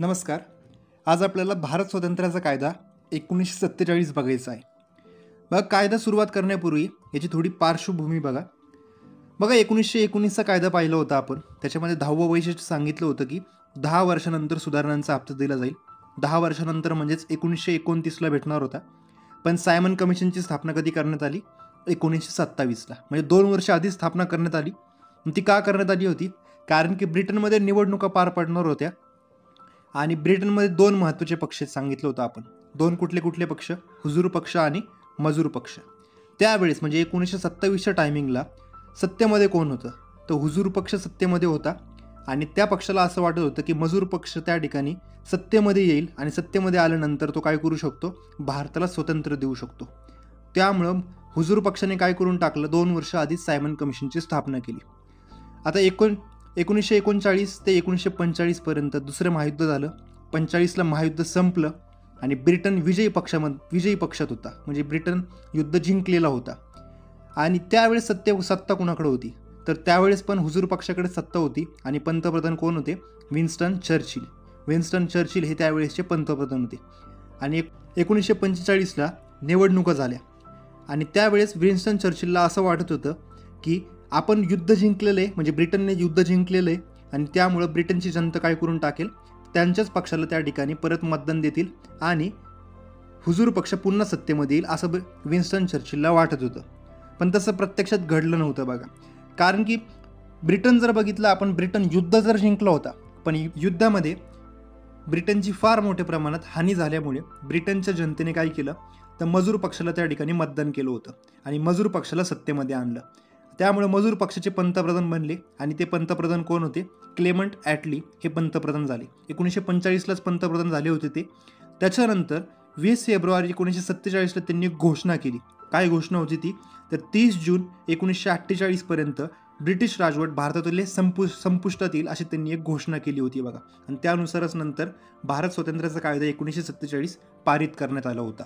नमस्कार. आज आपल्याला भारत स्वातंत्र्याचा कायदा 1947 बघायचा आहे. बघा, कायदा सुरुवात करण्यापूर्वी याची थोडी पार्श्वभूमी बघा 1919चा कायदा पाहिला होता आपण. त्याच्यामध्ये 10वं वैशिष्ट्य सांगितलं होतं की 10 वर्षानंतर सुधारणांचा हप्ता दिला जाईल. 10 वर्षानंतर म्हणजेच 1929ला भेटणार होता. पण सायमन कमिशनची स्थापना कधी करण्यात आली? 1927ला, म्हणजे 2 वर्ष आधी स्थापना करण्यात आली. ती का करण्यात आली होती? कारण की ब्रिटनमध्ये निवडणुका पार पडणार होत्या आणि ब्रिटनमध्ये 2 महत्त्वाचे पक्ष सांगितलं होतं आपण. 2 कुठले पक्ष? हुजूर पक्ष आणि मजूर पक्ष. त्यावेळेस म्हणजे 1927च्या टायमिंगला सत्तेमध्ये कोण होतं? तर हुजूर पक्ष सत्तेमध्ये होता आणि त्या पक्षाला असं वाटत होतं की मजूर पक्ष त्या ठिकाणी सत्तेमध्ये येईल आणि सत्तेमध्ये आल्यानंतर तो काय करू शकतो? भारताला स्वतंत्र देऊ शकतो. त्यामुळं हुजूर पक्षाने काय करून टाकलं? 2 वर्ष आधीच सायमन कमिशनची स्थापना केली. आता 1939 ते 1945 पर्यंत दुसरं महायुद्ध झालं. 45ला महायुद्ध संपलं आणि ब्रिटन विजयी पक्षात होता, म्हणजे ब्रिटन युद्ध जिंकलेला होता. आणि त्यावेळेस सत्ता कोणाकडे होती? तर त्यावेळेस पण हुजूर पक्षाकडे सत्ता होती आणि पंतप्रधान कोण होते? विन्स्टन चर्चिल हे त्यावेळेसचे पंतप्रधान होते. आणि 1945ला निवडणुका झाल्या आणि त्यावेळेस विन्स्टन चर्चिलला असं वाटत होतं की आपण युद्ध जिंकलेलं आहे, म्हणजे ब्रिटनने युद्ध जिंकलेलं आहे आणि त्यामुळं ब्रिटनची जनता काय करून टाकेल? त्यांच्याच पक्षाला त्या ठिकाणी परत मतदान देतील आणि हुजूर पक्ष पुन्हा सत्तेमध्ये येईल असं विन्स्टन चर्चिलला वाटत होतं. पण तसं प्रत्यक्षात घडलं नव्हतं बघा. कारण की ब्रिटन जर बघितलं आपण, ब्रिटन युद्ध जर जिंकला होता, पण युद्धामध्ये ब्रिटनची फार मोठ्या प्रमाणात हानी झाल्यामुळे ब्रिटनच्या जनतेने काय केलं? तर मजूर पक्षाला त्या ठिकाणी मतदान केलं होतं आणि मजूर पक्षाला सत्तेमध्ये आणलं. त्यामुळे मजूर पक्षाचे पंतप्रधान बनले आणि ते पंतप्रधान कोण होते? क्लेमंट ॲटली हे पंतप्रधान झाले. 1945लाच पंतप्रधान झाले होते ते. त्याच्यानंतर 20 फेब्रुवारी 1947ला त्यांनी घोषणा केली. काय घोषणा होती ती? तर 30 जून 1948 पर्यंत ब्रिटिश राजवट भारतातील संपुष्टात येईल अशी त्यांनी एक घोषणा केली होती बघा. आणि त्यानुसारच नंतर भारत स्वातंत्र्याचा कायदा 1947 पारित करण्यात आला होता.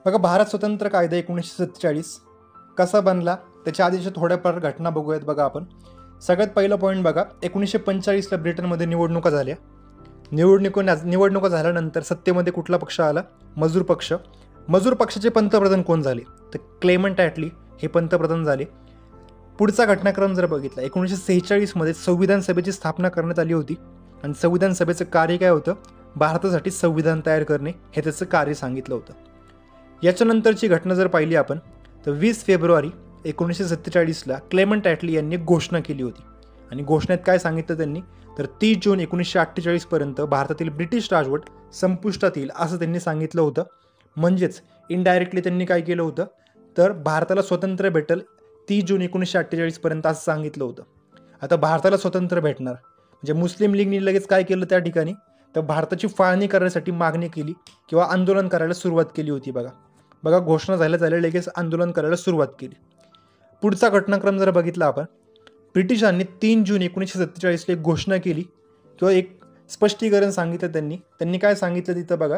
बघा, भारत स्वतंत्र कायदा 1947 कसा बनला त्याच्या आधीच्या थोड्याफार घटना बघूयात बघा आपण. सगळ्यात पहिलं पॉईंट बघा, 1945ला ब्रिटनमध्ये निवडणुका झाल्या. निवडणुका झाल्यानंतर सत्तेमध्ये कुठला पक्ष आला? मजूर पक्ष. मजूर पक्षाचे पंतप्रधान कोण झाले? तर क्लेमंट ॲटली हे पंतप्रधान झाले. पुढचा घटनाक्रम जर बघितला, 1946मध्ये संविधान सभेची स्थापना करण्यात आली होती आणि संविधान सभेचं कार्य काय होतं? भारतासाठी संविधान तयार करणे हे त्याचं कार्य सांगितलं होतं. याच्यानंतरची घटना जर पाहिली आपण तर 20 फेब्रुवारी 1947ला क्लेमंट ॲटली यांनी घोषणा केली होती आणि घोषणेत काय सांगितलं त्यांनी? तर 30 जून 1948 पर्यंत भारतातील ब्रिटिश राजवट संपुष्टात येईल असं त्यांनी सांगितलं होतं. म्हणजेच इनडायरेक्टली त्यांनी काय केलं होतं? तर भारताला स्वातंत्र्य भेटेल 30 जून 1948 पर्यंत असं सांगितलं होतं. आता भारताला स्वातंत्र्य भेटणार म्हणजे मुस्लिम लीगने लगेच काय केलं त्या ठिकाणी? तर भारताची फाळणी करण्यासाठी मागणी केली किंवा आंदोलन करायला सुरुवात केली होती बघा. घोषणा झाल्या लगेच आंदोलन करायला सुरुवात केली. पुढचा घटनाक्रम जर बघितला आपण, ब्रिटिशांनी 3 जून 1947ला एक घोषणा केली किंवा एक स्पष्टीकरण सांगितलं त्यांनी काय सांगितलं तिथं बघा,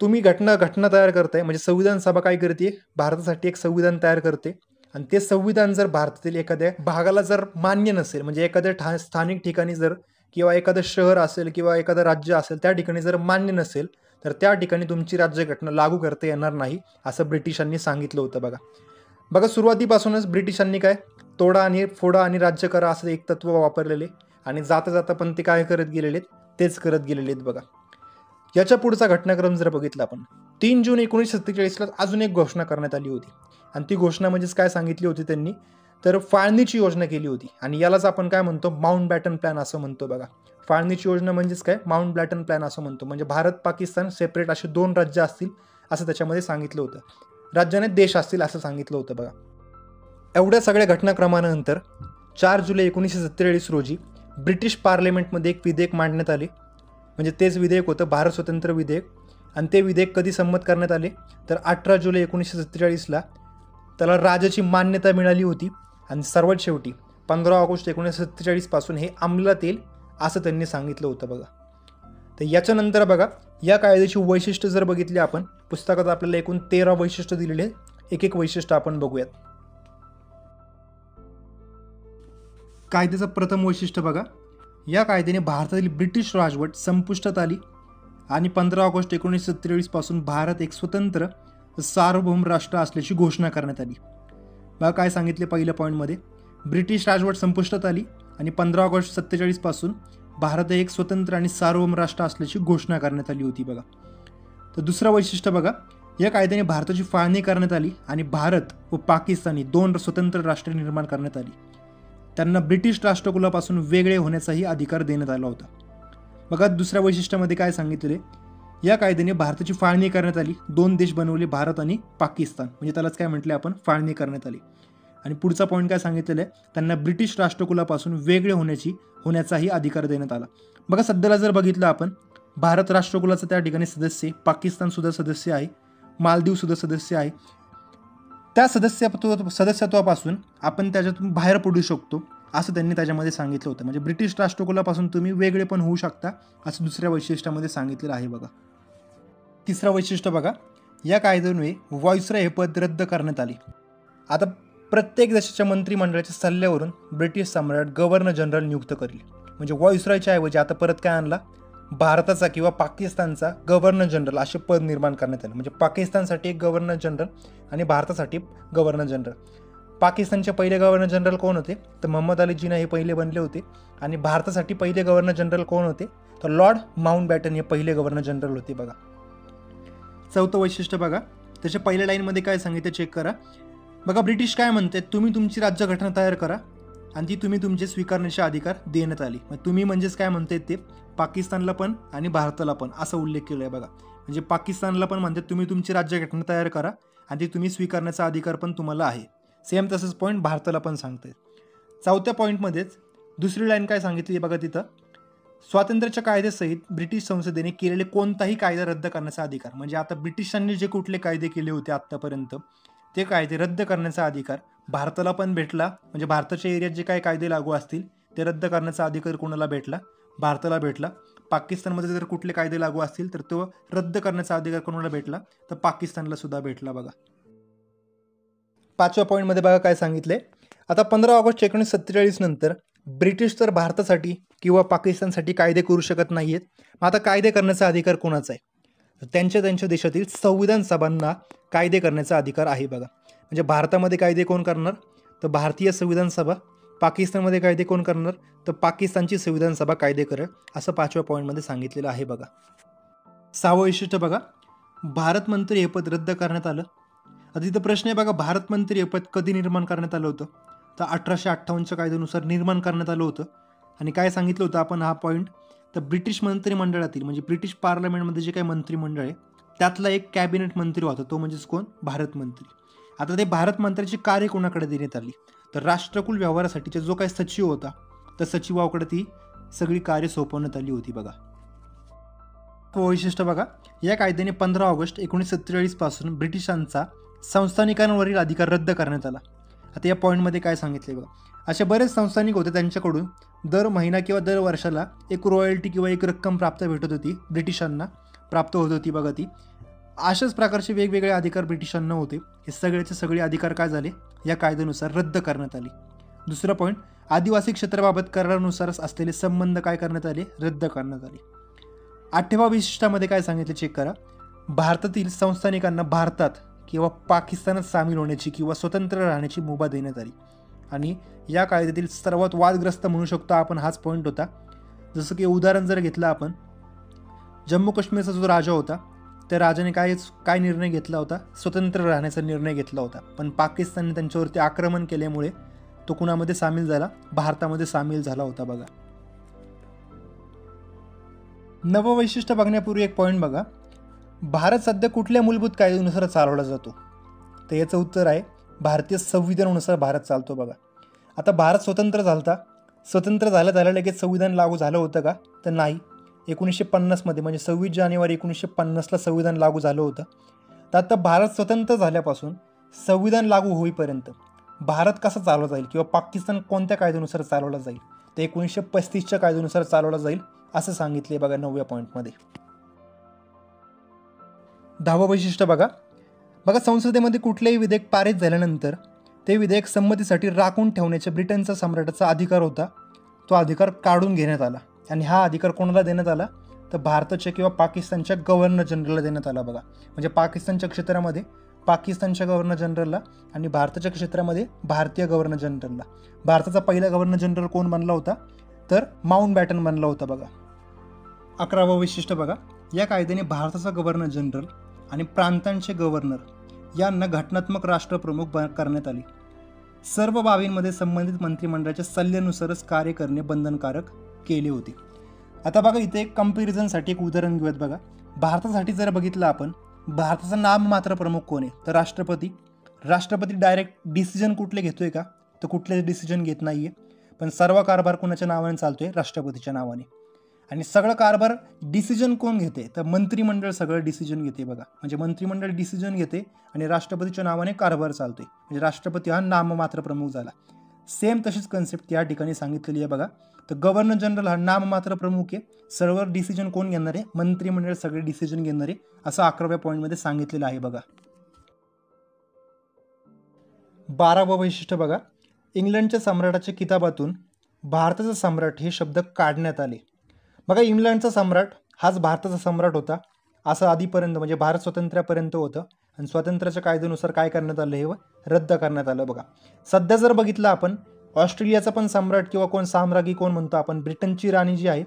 तुम्ही घटना तयार करताय, म्हणजे संविधान सभा काय करते? भारतासाठी एक संविधान तयार करते आणि ते संविधान जर भारतातील एखाद्या भागाला जर मान्य नसेल, म्हणजे एखाद्या स्थानिक ठिकाणी जर किंवा एखादं शहर असेल किंवा एखादं राज्य असेल त्या ठिकाणी जर मान्य नसेल तर त्या ठिकाणी तुमची राज्यघटना लागू करता येणार नाही असं ब्रिटिशांनी सांगितलं होतं बघा. सुरुवातीपासूनच ब्रिटिशांनी काय तोडा आणि फोडा आणि राज्य करा असं एक तत्व वापरलेले आणि जाता पण ते काय करत गेलेले बघा. याच्या पुढचा घटनाक्रम जर बघितला आपण, 3 जून 1947ला अजून एक घोषणा करण्यात आली होती आणि ती घोषणा म्हणजेच काय सांगितली होती त्यांनी? तर फाळणीची योजना केली होती आणि यालाच आपण काय म्हणतो? माउंटबॅटन प्लॅन असं म्हणतो बघा. फाळणीची योजना म्हणजेच काय? माउंटबॅटन प्लॅन असं म्हणतो. म्हणजे भारत पाकिस्तान सेपरेट असे 2 राज्य असतील असं त्याच्यामध्ये सांगितलं होतं. राज्याने देश असतील असं सांगितलं होतं बघा. एवढ्या सगळ्या घटनाक्रमानंतर 4 जुलै 1947 रोजी ब्रिटिश पार्लमेंटमध्ये एक विधेयक मांडण्यात आले, म्हणजे तेच विधेयक होतं भारत स्वतंत्र विधेयक. आणि ते विधेयक कधी संमत करण्यात आले? तर 18 जुलै 1947ला त्याला राजाची मान्यता मिळाली होती आणि सर्वात शेवटी 15 ऑगस्ट 1947 पासून हे अंमलात येईल असं त्यांनी सांगितलं होतं बघा. तर याच्यानंतर बघा, या कायद्याची वैशिष्ट्य जर बघितली आपण, पुस्तकात आपल्याला एकूण 13 वैशिष्ट्य दिलेले, एक वैशिष्ट्य आपण बघूयात. कायद्याचं प्रथम वैशिष्ट्य बघा, या कायद्याने भारतातील ब्रिटिश राजवट संपुष्टात आली आणि 15 ऑगस्ट 1947 पासून भारत एक स्वतंत्र सार्वभौम राष्ट्र असल्याची घोषणा करण्यात आली. बघा काय सांगितले पहिल्या पॉईंटमध्ये, ब्रिटिश राजवट संपुष्टात आली आणि 15 ऑगस्ट 47 पासून भारत एक स्वतंत्र आणि सार्वभौम राष्ट्र असल्याची घोषणा करण्यात आली होती. बघा तर दुसरं वैशिष्ट्य बघा, या कायद्याने भारताची फाळणी करण्यात आली आणि भारत व पाकिस्तानी 2 स्वतंत्र राष्ट्रे निर्माण करण्यात आली. त्यांना ब्रिटिश राष्ट्रकुलापासून वेगळे होण्याचाही अधिकार देण्यात आला होता. बघा दुसऱ्या वैशिष्ट्यामध्ये काय सांगितले, या कायद्याने भारताची फाळणी करण्यात आली, 2 देश बनवले, भारत आणि पाकिस्तान, म्हणजे त्यालाच काय म्हटले आपण, फाळणी करण्यात आली. आणि पुढचा पॉईंट काय सांगितलेलं आहे, त्यांना ब्रिटिश राष्ट्रकुलापासून वेगळे होण्याचाही अधिकार देण्यात आला. बघा सध्याला जर बघितलं आपण, भारत राष्ट्रकुलाचा त्या ठिकाणी सदस्य, पाकिस्तान सुद्धा सदस्य आहे, मालदीव सुद्धा सदस्य आहे. त्या सदस्यत्वापासून आपण त्याच्यातून बाहेर पडू शकतो असं त्यांनी त्याच्यामध्ये सांगितलं होतं. म्हणजे ब्रिटिश राष्ट्रकुलापासून तुम्ही वेगळे पण होऊ शकता असं दुसऱ्या वैशिष्ट्यामध्ये सांगितलेलं आहे. बघा तिसरं वैशिष्ट्य बघा, या कायद्यामुळे व्हॉइसरॉय हे पद रद्द करण्यात आले. आता प्रत्येक देशाच्या मंत्रिमंडळाच्या सल्ल्यावरून ब्रिटिश सम्राट गव्हर्नर जनरल नियुक्त करेल. म्हणजे व्हॉइसरॉयच्या ऐवजी आता परत काय आणला, भारताचा किंवा पाकिस्तानचा गव्हर्नर जनरल असे पद निर्माण करण्यात आले. म्हणजे पाकिस्तानसाठी एक गव्हर्नर जनरल आणि भारतासाठी गव्हर्नर जनरल. पाकिस्तानचे पहिले गव्हर्नर जनरल कोण होते, तर मोहम्मद अली जिना हे पहिले बनले होते. आणि भारतासाठी पहिले गव्हर्नर जनरल कोण होते, तर लॉर्ड माउंटबॅटन हे पहिले गव्हर्नर जनरल होते. बघा चौथं वैशिष्ट्य बघा, त्याच्या पहिल्या लाईनमध्ये काय सांगितलं चेक करा. बघा ब्रिटिश काय म्हणते, तुम्ही तुमची राज्यघटना तयार करा आणि ती तुम्ही तुमचे स्वीकारण्याचे अधिकार देण्यात आली. तुम्ही म्हणजेच काय म्हणते ते पाकिस्तानला पण आणि भारताला पण असा उल्लेख केला आहे. बघा म्हणजे पाकिस्तानला पण म्हणतात तुम्ही तुमची राज्यघटना तयार करा आणि ती तुम्ही स्वीकारण्याचा अधिकार पण तुम्हाला आहे. सेम तसंच पॉईंट भारताला पण सांगते. चौथ्या पॉईंटमध्येच दुसरी लाईन काय सांगितली बघा, तिथं स्वातंत्र्याच्या कायद्यासहित ब्रिटिश संसदेने केलेले कोणताही कायदा रद्द करण्याचा अधिकार. म्हणजे आता ब्रिटिशांनी जे कुठले कायदे केले होते आत्तापर्यंत ते कायदे रद्द करण्याचा अधिकार भारताला पण भेटला. म्हणजे भारताच्या एरियात जे काही कायदे लागू असतील ते रद्द करण्याचा अधिकार कोणाला भेटला, भारताला भेटला. पाकिस्तानमध्ये जर कुठले कायदे लागू असतील तर तो रद्द करण्याचा अधिकार कोणाला भेटला, तर पाकिस्तानला सुद्धा भेटला. बघा पाचव्या पॉईंटमध्ये बघा काय सांगितले, आता 15 ऑगस्ट 1947 नंतर ब्रिटिश तर भारतासाठी किंवा पाकिस्तानसाठी कायदे करू शकत नाही आहेत. मग आता कायदे करण्याचा अधिकार कोणाचा आहे, त्यांच्या देशातील संविधान सभांना कायदे करण्याचा अधिकार आहे. बघा म्हणजे भारतामध्ये कायदे कोण करणार, तर भारतीय संविधान सभा. पाकिस्तानमध्ये कायदे कोण करणार, तर पाकिस्तानची संविधान सभा कायदे करेल असं 5व्या पॉईंटमध्ये सांगितलेलं आहे. बघा 6वं वैशिष्ट्य बघा, भारत मंत्री हे पद रद्द करण्यात आलं. आता तिथं प्रश्न आहे बघा, भारत मंत्री हे पद कधी निर्माण करण्यात आलं होतं, तर 1858च्या कायद्यानुसार निर्माण करण्यात आलं होतं. आणि काय सांगितलं होतं आपण हा पॉईंट, तर ब्रिटिश मंत्रिमंडळातील म्हणजे ब्रिटिश पार्लमेंटमध्ये जे काही मंत्रिमंडळ आहे त्यातला एक कॅबिनेट मंत्री होता, तो म्हणजेच कोण, भारत मंत्री. आता ते भारत मंत्र्याची कार्य कोणाकडे देण्यात आली, तर राष्ट्रकुल व्यवहारासाठीचा जो काही सचिव होता त्या सचिवाकडे ती सगळी कार्य सोपवण्यात आली होती. बघा वैशिष्ट्य बघा, या कायद्याने 15 ऑगस्ट 1947 पासून ब्रिटिशांचा संस्थानिकांवरील अधिकार रद्द करण्यात आला. आता या पॉईंटमध्ये काय सांगितले बघा, असे बरेच संस्थानिक होते, त्यांच्याकडून दर महिना किंवा दर वर्षाला एक रॉयल्टी किंवा एक रक्कम प्राप्त भेटत होती, ब्रिटिशांना प्राप्त होत होती. बघा ती अशाच प्रकारचे वेगवेगळे अधिकार ब्रिटिशांना होते. हे सगळ्याचे सगळे अधिकार काय झाले, या कायद्यानुसार रद्द करण्यात आले. दुसरा पॉईंट, आदिवासी क्षेत्राबाबत करारानुसार असलेले संबंध काय करण्यात आले, रद्द करण्यात आले. 8व्या विशिष्टामध्ये काय सांगितले चेक करा, भारतातील संस्थानिकांना भारतात किंवा पाकिस्तानात सामील होण्याची किंवा स्वतंत्र राहण्याची मुभा देण्यात आली. आणि या कायद्यातील सर्वात वादग्रस्त म्हणू शकतो आपण हाच पॉईंट होता. जसं की उदाहरण जर घेतलं आपण, जम्मू काश्मीरचा जो राजा होता त्या राजाने काय निर्णय घेतला होता, स्वतंत्र राहण्याचा निर्णय घेतला होता. पण पाकिस्तानने त्यांच्यावरती आक्रमण केल्यामुळे तो कुणामध्ये सामील झाला, भारतामध्ये सामील झाला होता. बघा 9वं वैशिष्ट्य बघण्यापूर्वी एक पॉईंट बघा, भारत सध्या कुठल्या मूलभूत कायद्यानुसार चालवला जातो, तर याचं उत्तर आहे भारतीय संविधानानुसार भारत चालतो. बघा आता भारत स्वतंत्र झाल्या लगेच संविधान लागू झालं होतं का, तर नाही. 1950मध्ये म्हणजे 26 जानेवारी 1950ला संविधान लागू झालं होतं. तर आता भारत स्वतंत्र झाल्यापासून संविधान लागू होईपर्यंत भारत कसा चालवला जाईल किंवा पाकिस्तान कोणत्या कायद्यानुसार चालवला जाईल, तर 1935च्या कायद्यानुसार चालवला जाईल असं सांगितले. बघा 9व्या पॉईंटमध्ये. 10वं वैशिष्ट्य बघा, संसदेमध्ये कुठलेही विधेयक पारित झाल्यानंतर ते विधेयक संमतीसाठी राखून ठेवण्याचा ब्रिटनचा सम्राटाचा अधिकार होता. तो अधिकार काढून घेण्यात आला आणि हा अधिकार कोणाला देण्यात आला तर भारताच्या किंवा पाकिस्तानच्या गव्हर्नर जनरलला देण्यात आला बघा. म्हणजे पाकिस्तानच्या क्षेत्रामध्ये पाकिस्तानच्या गव्हर्नर जनरलला आणि भारताच्या क्षेत्रामध्ये भारतीय गव्हर्नर जनरलला. भारताचा पहिला गव्हर्नर जनरल कोण बनला होता तर माउंटबॅटन बनला होता बघा. 11वं वैशिष्ट्य बघा, या कायद्याने भारताचा गव्हर्नर जनरल आणि प्रांतांचे गव्हर्नर यांना घटनात्मक राष्ट्रप्रमुख करण्यात आले. सर्व बाबींमध्ये संबंधित मंत्रिमंडळाच्या सल्ल्यानुसारच कार्य करणे बंधनकारक केले होते. आता बघा इथे एक कंपॅरिझनसाठी एक उदाहरण घेऊयात बघा. भारतासाठी जर बघितलं आपण, भारताचा नाममात्र प्रमुख कोण आहे तर राष्ट्रपती. राष्ट्रपती डायरेक्ट डिसिजन कुठले घेतोय का तर कुठलेच डिसिजन घेत नाहीये, पण सर्व कारभार कोणाच्या नावाने चालतोय राष्ट्रपतीच्या नावाने. आणि सगळं कारभार डिसिजन कोण घेते तर मंत्रिमंडळ सगळं डिसिजन घेते बघा. म्हणजे मंत्रिमंडळ डिसिजन घेते आणि राष्ट्रपतीच्या नावाने कारभार चालतोय. म्हणजे राष्ट्रपती हा नाममात्र प्रमुख झाला. सेम तशीच कन्सेप्ट या ठिकाणी सांगितलेली आहे बघा. तर गव्हर्नर जनरल हा नाममात्र प्रमुख आहे, सर्व डिसिजन कोण घेणार आहे मंत्रिमंडळ सगळे डिसिजन घेणार आहे, असं 11व्या पॉईंटमध्ये सांगितलेलं आहे बघा. 12वं वैशिष्ट्य बघा, इंग्लंडच्या सम्राटाच्या किताबातून भारताचा सम्राट हे शब्द काढण्यात आले. बघा इंग्लंडचा सम्राट हाच भारताचा सम्राट होता असं आधीपर्यंत म्हणजे भारत स्वातंत्र्यापर्यंत होतं आणि स्वातंत्र्याच्या कायद्यानुसार काय करण्यात आलं हे रद्द करण्यात आलं बघा. सध्या जर बघितलं आपण ऑस्ट्रेलियाचा पण सम्राट किंवा कोण साम्राज्ञी कोण म्हणतो आपण, ब्रिटनची राणी जी आहे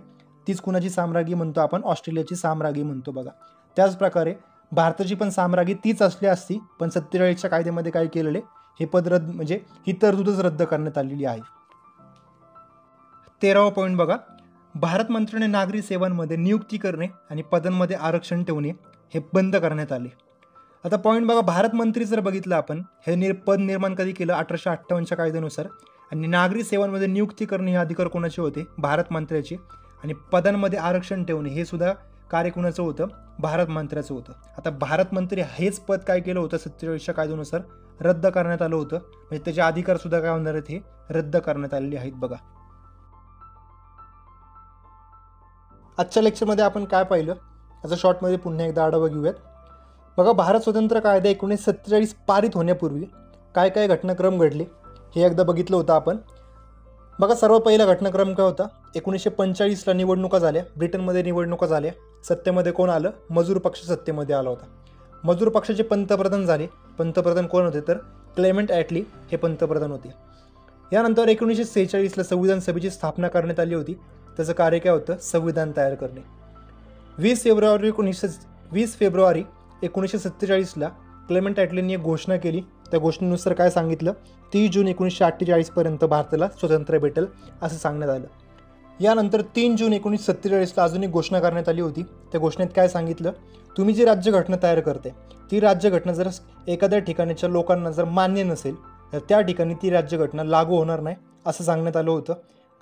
तीच कुणाची साम्राज्ञी म्हणतो आपण, ऑस्ट्रेलियाची साम्राज्ञी म्हणतो बघा. त्याचप्रकारे भारताची पण साम्राज्ञी तीच असली असती, पण 47च्या कायद्यामध्ये काय केलेले हे पद रद्द म्हणजे ही तरतूदच रद्द करण्यात आलेली आहे. 13वा पॉईंट बघा, भारत मंत्र्याने नागरी सेवांमध्ये नियुक्ती करणे आणि पदांमध्ये आरक्षण ठेवणे हे बंद करण्यात आले. आता पॉईंट बघा, भारत मंत्री जर बघितलं आपण हे पद निर्माण कधी केलं 1858च्या कायद्यानुसार आणि नागरी सेवांमध्ये नियुक्ती करणे हे अधिकार कोणाचे होते भारत मंत्र्याचे आणि पदांमध्ये आरक्षण ठेवणे हे सुद्धा कार्य कोणाचं होतं भारत मंत्र्याचं होतं. आता भारत मंत्री हेच पद काय केलं होतं 47च्या कायद्यानुसार रद्द करण्यात आलं होतं, म्हणजे त्याचे अधिकार सुद्धा काय होणार आहेत हे रद्द करण्यात आलेले आहेत बघा. आजच्या लेक्चरमध्ये आपण काय पाहिलं याचा शॉर्टमध्ये पुन्हा एकदा आढावा घेऊयात बघा. भारत स्वतंत्र कायदा 1947 पारित होण्यापूर्वी काय काय घटनाक्रम घडले हे एकदा बघितलं होतं आपण बघा. सर्व पहिला घटनाक्रम काय होता, 1945ला निवडणुका झाल्या, ब्रिटनमध्ये निवडणुका झाल्या. सत्तेमध्ये कोण आलं, मजूर पक्ष सत्तेमध्ये आला होता. मजूर पक्षाचे पंतप्रधान झाले. पंतप्रधान कोण होते तर क्लेमेंट ॲटली हे पंतप्रधान होते. यानंतर 1946ला संविधान सभेची स्थापना करण्यात आली होती. त्याचं कार्य काय होतं, संविधान तयार करणे. 20 फेब्रुवारी 1947ला क्लेमेंट ॲटलींनी एक घोषणा केली. त्या घोषणेनुसार काय सांगितलं, 30 जून 1948पर्यंत भारताला स्वातंत्र्य भेटेल असं सांगण्यात आलं. यानंतर 3 जून 1947ला अजून एक घोषणा करण्यात आली होती. त्या घोषणेत काय सांगितलं, तुम्ही जी राज्यघटना तयार करते ती राज्यघटना जर एखाद्या ठिकाणच्या लोकांना जर मान्य नसेल तर त्या ठिकाणी ती राज्यघटना लागू होणार नाही असं सांगण्यात आलं होतं.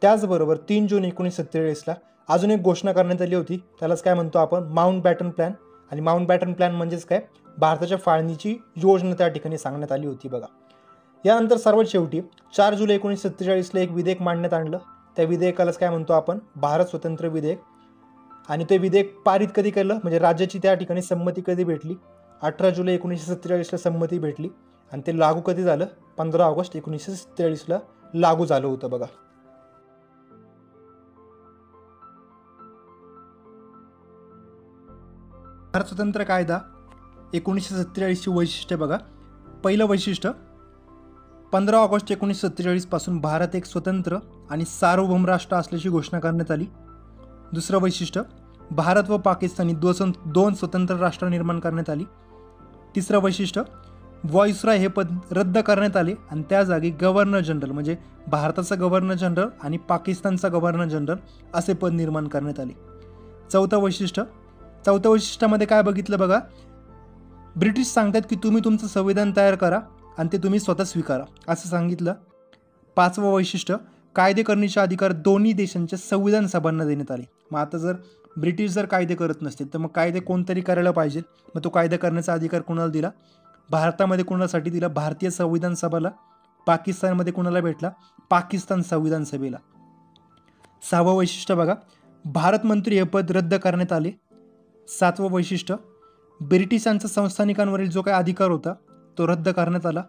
त्याचबरोबर 3 जून 1947ला अजून एक घोषणा करण्यात आली होती, त्यालाच काय म्हणतो आपण माउंटबॅटन प्लॅन. आणि माउंटबॅटन प्लॅन म्हणजेच काय, भारताच्या फाळणीची योजना त्या ठिकाणी सांगण्यात आली होती बघा. यानंतर सर्वात शेवटी 4 जुलै 1947ला एक विधेयक मांडण्यात आणलं. त्या विधेयकालाच काय म्हणतो आपण भारत स्वतंत्र विधेयक. आणि ते विधेयक पारित कधी केलं म्हणजे राज्याची त्या ठिकाणी संमती कधी भेटली, 18 जुलै 1947ला संमती भेटली आणि ते लागू कधी झालं, 15 ऑगस्ट 1947ला लागू झालं होतं बघा. भारत स्वतंत्र कायदा 1947ची वैशिष्ट्य बघा. पहिलं वैशिष्ट्य, 15 ऑगस्ट 1947 पासून भारत एक स्वतंत्र आणि सार्वभौम राष्ट्र असल्याची घोषणा करण्यात आली. दुसरं वैशिष्ट्य, भारत व पाकिस्तानी दोन स्वतंत्र राष्ट्र निर्माण करण्यात आली. तिसरं वैशिष्ट्य, व्हॉइसरॉय हे पद रद्द करण्यात आले आणि त्या जागी गव्हर्नर जनरल म्हणजे भारताचा गव्हर्नर जनरल आणि पाकिस्तानचा गव्हर्नर जनरल असे पद निर्माण करण्यात आले. चौथं वैशिष्ट्यामध्ये काय बघितलं बघा, ब्रिटिश सांगतात की तुम्ही तुमचं संविधान तयार करा आणि ते तुम्ही स्वतः स्वीकारा असं सांगितलं. 5वं वैशिष्ट्य, कायदे करण्याचे अधिकार दोन्ही देशांच्या संविधान सभांना देण्यात आले. मग आता जर ब्रिटिश जर कायदे करत नसतील तर मग कायदे कोणतरी करायला पाहिजे. मग तो कायदा करण्याचा अधिकार कोणाला दिला, भारतामध्ये कोणासाठी दिला, भारतीय संविधान सभाला. पाकिस्तानमध्ये कोणाला भेटला, पाकिस्तान संविधान सभेला. 6वं वैशिष्ट्य बघा, भारत मंत्री हे पद रद्द करण्यात आले. 7वं वैशिष्ट्य, ब्रिटिशांचा संस्थानिकांवरील जो काही अधिकार होता तो रद्द करण्यात आला.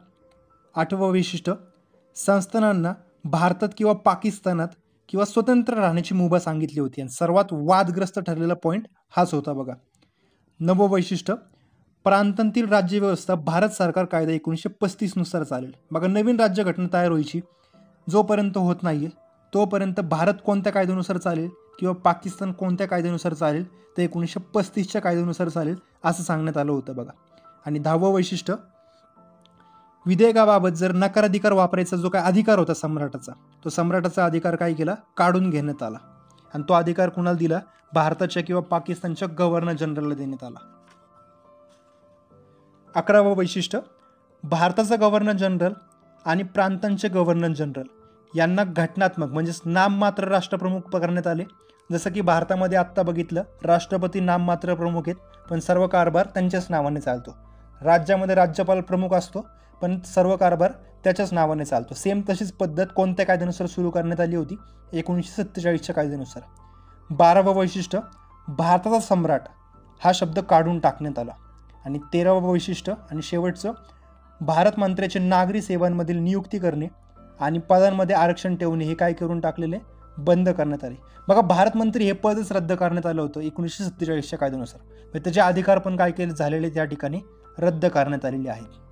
8वं वैशिष्ट्य, संस्थानांना भारतात किंवा पाकिस्तानात किंवा स्वतंत्र राहण्याची मुभा सांगितली होती आणि सर्वात वादग्रस्त ठरलेला पॉईंट हाच होता बघा. 9वं वैशिष्ट्य, प्रांतांतील राज्यव्यवस्था भारत सरकार कायदा 1935 नुसार चालेल. बघा, नवीन राज्यघटना तयार व्हायची जोपर्यंत होत नाहीये तोपर्यंत भारत कोणत्या कायद्यानुसार चालेल किंवा पाकिस्तान कोणत्या कायद्यानुसार चालेल, तर 1935च्या कायद्यानुसार चालेल असं सांगण्यात आलं होतं बघा. आणि 10वं वैशिष्ट्य, विधेयकाबाबत जर नकाराधिकार वापरायचा जो काय अधिकार होता सम्राटाचा, तो सम्राटाचा अधिकार काय केला, काढून घेण्यात आला. आणि तो अधिकार कुणाला दिला, भारताच्या किंवा पाकिस्तानच्या गव्हर्नर जनरलला देण्यात आला. 11वं वैशिष्ट्य, भारताचा गव्हर्नर जनरल आणि प्रांतांचे गव्हर्नर जनरल यांना घटनात्मक म्हणजेच नाममात्र राष्ट्रप्रमुख करण्यात आले. जसं की भारतामध्ये आत्ता बघितलं, राष्ट्रपती नाममात्र प्रमुख आहेत पण सर्व कारभार त्यांच्याच नावाने चालतो. राज्यामध्ये राज्यपाल प्रमुख असतो पण सर्व कारभार त्याच्याच नावाने चालतो. सेम तशीच पद्धत कोणत्या कायद्यानुसार सुरू करण्यात आली होती, 1947च्या कायद्यानुसार. 12वं वैशिष्ट्य, भारताचा सम्राट हा शब्द काढून टाकण्यात आला. आणि 13वं वैशिष्ट्य आणि शेवटचं, भारत मंत्र्याचे नागरी सेवांमधील नियुक्ती करणे आणि पदांमध्ये आरक्षण ठेवणे हे काय करून टाकलेले, बंद करण्यात आले. बघा, भारत मंत्री हे पदच रद्द करण्यात आलं होतं 1947च्या कायद्यानुसार. त्याचे अधिकार पण काय केले झालेले त्या ठिकाणी रद्द करण्यात आलेले आहेत.